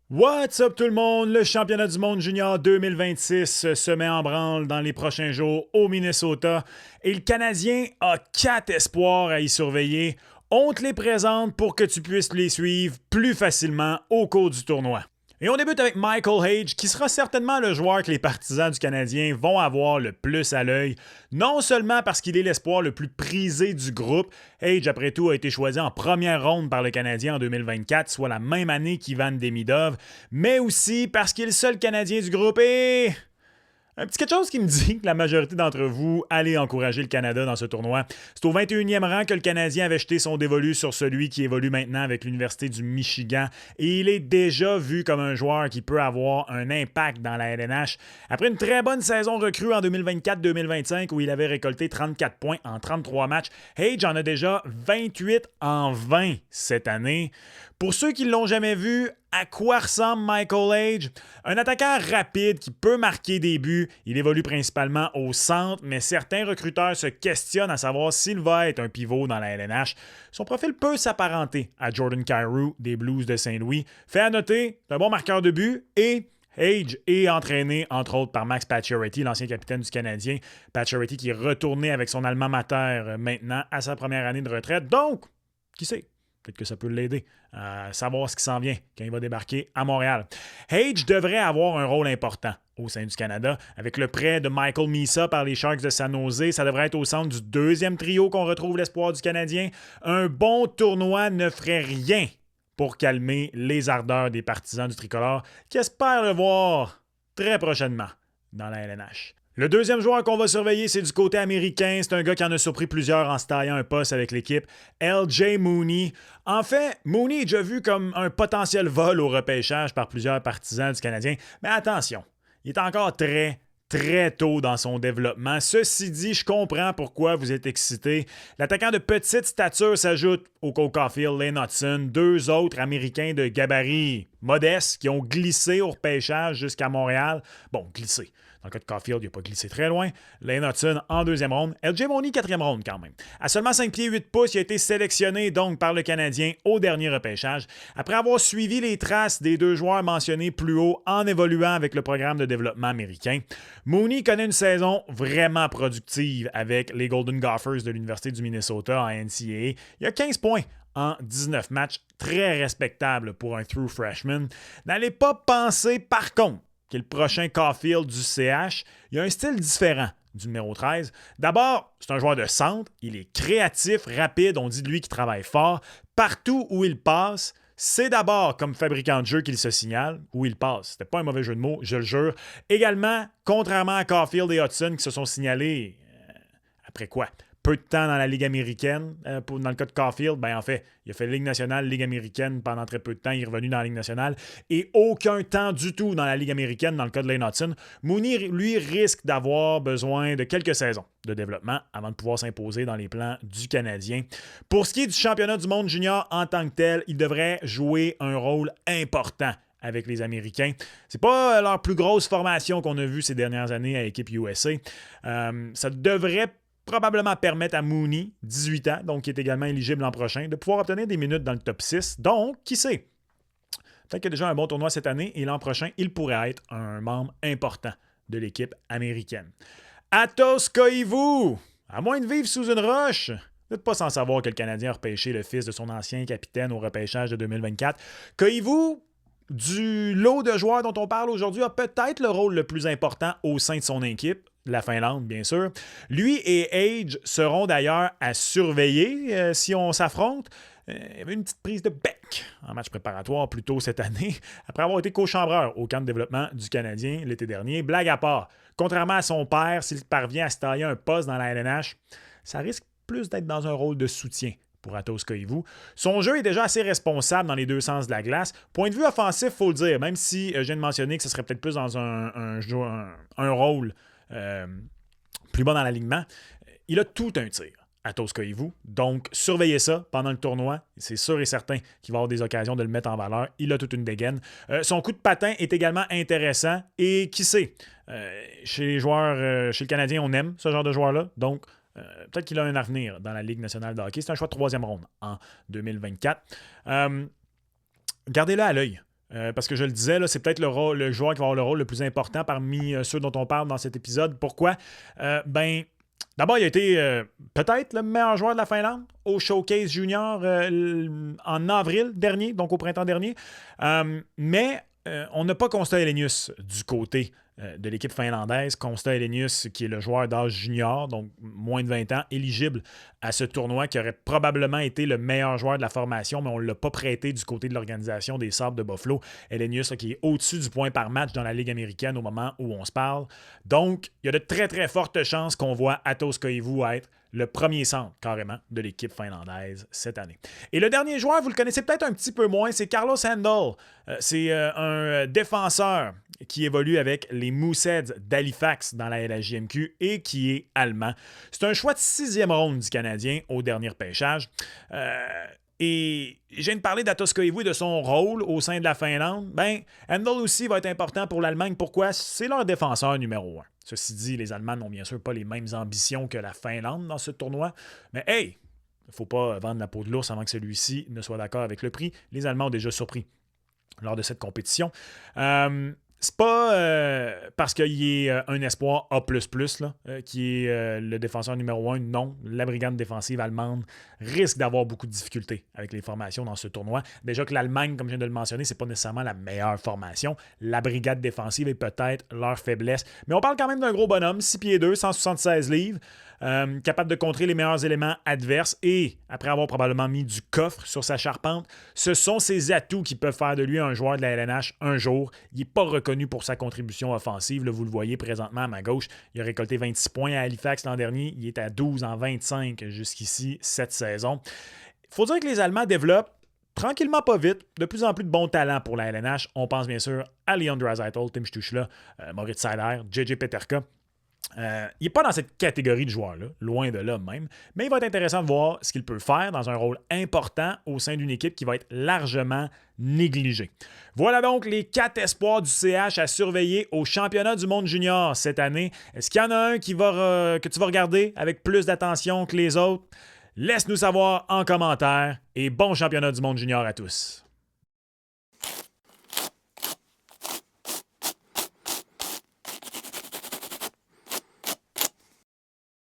What's up tout le monde? Le championnat du monde junior 2026 se met en branle dans les prochains jours au Minnesota et le Canadien a 4 espoirs à y surveiller. On te les présente pour que tu puisses les suivre plus facilement au cours du tournoi. Et on débute avec Michael Hage, qui sera certainement le joueur que les partisans du Canadien vont avoir le plus à l'œil. Non seulement parce qu'il est l'espoir le plus prisé du groupe, Hage, après tout, a été choisi en première ronde par le Canadien en 2024, soit la même année qu'Ivan Demidov, mais aussi parce qu'il est le seul Canadien du groupe et... un petit quelque chose qui me dit que la majorité d'entre vous allez encourager le Canada dans ce tournoi. C'est au 21e rang que le Canadien avait jeté son dévolu sur celui qui évolue maintenant avec l'Université du Michigan et il est déjà vu comme un joueur qui peut avoir un impact dans la LNH. Après une très bonne saison recrue en 2024-2025 où il avait récolté 34 points en 33 matchs, Hage en a déjà 28 en 20 cette année. Pour ceux qui ne l'ont jamais vu, à quoi ressemble Michael Hage? Un attaquant rapide qui peut marquer des buts. Il évolue principalement au centre, mais certains recruteurs se questionnent à savoir s'il va être un pivot dans la LNH. Son profil peut s'apparenter à Jordan Kyrou des Blues de Saint-Louis. Fait à noter, c'est un bon marqueur de but et Hage est entraîné, entre autres, par Max Pacioretty, l'ancien capitaine du Canadien. Pacioretty qui est retourné avec son alma mater maintenant à sa première année de retraite. Donc, qui sait? Peut-être que ça peut l'aider à savoir ce qui s'en vient quand il va débarquer à Montréal. Hage devrait avoir un rôle important au sein du Canada. Avec le prêt de Michael Misa par les Sharks de San Jose, ça devrait être au centre du deuxième trio qu'on retrouve l'espoir du Canadien. Un bon tournoi ne ferait rien pour calmer les ardeurs des partisans du tricolore qui espèrent le voir très prochainement dans la LNH. Le deuxième joueur qu'on va surveiller, c'est du côté américain. C'est un gars qui en a surpris plusieurs en se taillant un poste avec l'équipe. LJ Mooney. En fait, Mooney est déjà vu comme un potentiel vol au repêchage par plusieurs partisans du Canadien. Mais attention, il est encore très tôt dans son développement. Ceci dit, je comprends pourquoi vous êtes excité. L'attaquant de petite stature s'ajoute au Cole Caulfield, Lane Hutson, deux autres Américains de gabarit modeste qui ont glissé au repêchage jusqu'à Montréal. Bon, glissé. Dans le cas de Caulfield, il n'a pas glissé très loin. Lane Hutson en deuxième ronde. LJ Mooney, quatrième ronde quand même. À seulement 5 pieds 8 pouces, il a été sélectionné donc par le Canadien au dernier repêchage. Après avoir suivi les traces des deux joueurs mentionnés plus haut en évoluant avec le programme de développement américain, Mooney connaît une saison vraiment productive avec les Golden Gophers de l'Université du Minnesota en NCAA. Il a 15 points en 19 matchs, très respectable pour un true freshman. N'allez pas penser par contre qui est le prochain Caulfield du CH, il a un style différent du numéro 13. D'abord, c'est un joueur de centre, il est créatif, rapide, on dit de lui qu'il travaille fort. Partout où il passe, c'est d'abord comme fabricant de jeu qu'il se signale, où il passe. C'était pas un mauvais jeu de mots, je le jure. Également, contrairement à Caulfield et Hudson qui se sont signalés après quoi? Peu de temps dans la Ligue américaine. Dans le cas de Caulfield, en fait, il a fait Ligue nationale, Ligue américaine pendant très peu de temps. Il est revenu dans la Ligue nationale. Et aucun temps du tout dans la Ligue américaine, dans le cas de Lane Hutson. Mooney, lui, risque d'avoir besoin de quelques saisons de développement avant de pouvoir s'imposer dans les plans du Canadien. Pour ce qui est du championnat du monde junior en tant que tel, il devrait jouer un rôle important avec les Américains. C'est pas leur plus grosse formation qu'on a vue ces dernières années à l'équipe USA. Ça devrait probablement permettre à Mooney, 18 ans, donc qui est également éligible l'an prochain, de pouvoir obtenir des minutes dans le top 6. Donc, qui sait? Peut-être qu'il y a déjà un bon tournoi cette année et l'an prochain, il pourrait être un membre important de l'équipe américaine. Atos Koivu! À moins de vivre sous une roche, vous n'êtes pas sans savoir que le Canadien a repêché le fils de son ancien capitaine au repêchage de 2024. Koivu, du lot de joueurs dont on parle aujourd'hui, a peut-être le rôle le plus important au sein de son équipe, la Finlande, bien sûr. Lui et Hage seront d'ailleurs à surveiller si on s'affronte. Il y avait une petite prise de bec en match préparatoire plus tôt cette année, après avoir été co-chambreur au camp de développement du Canadien l'été dernier. Blague à part, contrairement à son père, s'il parvient à se tailler un poste dans la LNH, ça risque plus d'être dans un rôle de soutien pour Atos Koivu. Son jeu est déjà assez responsable dans les deux sens de la glace. Point de vue offensif, il faut le dire, même si je viens de mentionner que ce serait peut-être plus dans un rôle plus bas dans l'alignement, il a tout un tir, Atos Koivu. Donc, surveillez ça pendant le tournoi. C'est sûr et certain qu'il va avoir des occasions de le mettre en valeur. Il a toute une dégaine. Son coup de patin est également intéressant. Et qui sait, chez les joueurs, chez le Canadien, on aime ce genre de joueur-là. Donc, peut-être qu'il a un avenir dans la Ligue nationale de hockey. C'est un choix de troisième ronde en 2024. Gardez-le à l'œil parce que je le disais, là, c'est peut-être le joueur qui va avoir le rôle le plus important parmi ceux dont on parle dans cet épisode. Pourquoi? D'abord, il a été peut-être le meilleur joueur de la Finlande au Showcase Junior en avril dernier, donc au printemps dernier. Mais on n'a pas Konsta Helenius du côté de l'équipe finlandaise. Konsta Helenius, qui est le joueur d'âge junior, donc moins de 20 ans, éligible à ce tournoi, qui aurait probablement été le meilleur joueur de la formation, mais on ne l'a pas prêté du côté de l'organisation des Sabres de Buffalo. Helenius, qui est au-dessus du point par match dans la Ligue américaine au moment où on se parle. Donc, il y a de très, très fortes chances qu'on voit Atos Koivu être le premier centre, carrément, de l'équipe finlandaise cette année. Et le dernier joueur, vous le connaissez peut-être un petit peu moins, c'est Carlos Handel. C'est un défenseur qui évolue avec les Mooseheads d'Halifax dans la LHJMQ et qui est allemand. C'est un choix de 6e ronde du Canadien au dernier repêchage. Et je viens de parler d'Atos Koivu et de son rôle au sein de la Finlande. Handel aussi va être important pour l'Allemagne. Pourquoi? C'est leur défenseur numéro 1. Ceci dit, les Allemands n'ont bien sûr pas les mêmes ambitions que la Finlande dans ce tournoi. Mais hey, il ne faut pas vendre la peau de l'ours avant que celui-ci ne soit d'accord avec le prix. Les Allemands ont déjà surpris lors de cette compétition. C'est pas parce qu'il est un espoir A++, qui est le défenseur numéro 1. Non, la brigade défensive allemande risque d'avoir beaucoup de difficultés avec les formations dans ce tournoi. Déjà que l'Allemagne, comme je viens de le mentionner, c'est pas nécessairement la meilleure formation. La brigade défensive est peut-être leur faiblesse. Mais on parle quand même d'un gros bonhomme, 6 pieds 2, 176 livres, capable de contrer les meilleurs éléments adverses et, après avoir probablement mis du coffre sur sa charpente, ce sont ses atouts qui peuvent faire de lui un joueur de la LNH un jour. Il n'est pas reconnu pour sa contribution offensive. Là, vous le voyez présentement à ma gauche. Il a récolté 26 points à Halifax l'an dernier. Il est à 12 en 25 jusqu'ici cette saison. Il faut dire que les Allemands développent tranquillement, pas vite, de plus en plus de bons talents pour la LNH. On pense bien sûr à Leon Draisaitl, Tim Stuchla, Moritz Seider, JJ Peterka. Il n'est pas dans cette catégorie de joueurs-là, loin de là même, mais il va être intéressant de voir ce qu'il peut faire dans un rôle important au sein d'une équipe qui va être largement négligée. Voilà donc les 4 espoirs du CH à surveiller au championnat du monde junior cette année. Est-ce qu'il y en a un que tu vas regarder avec plus d'attention que les autres? Laisse-nous savoir en commentaire et bon championnat du monde junior à tous.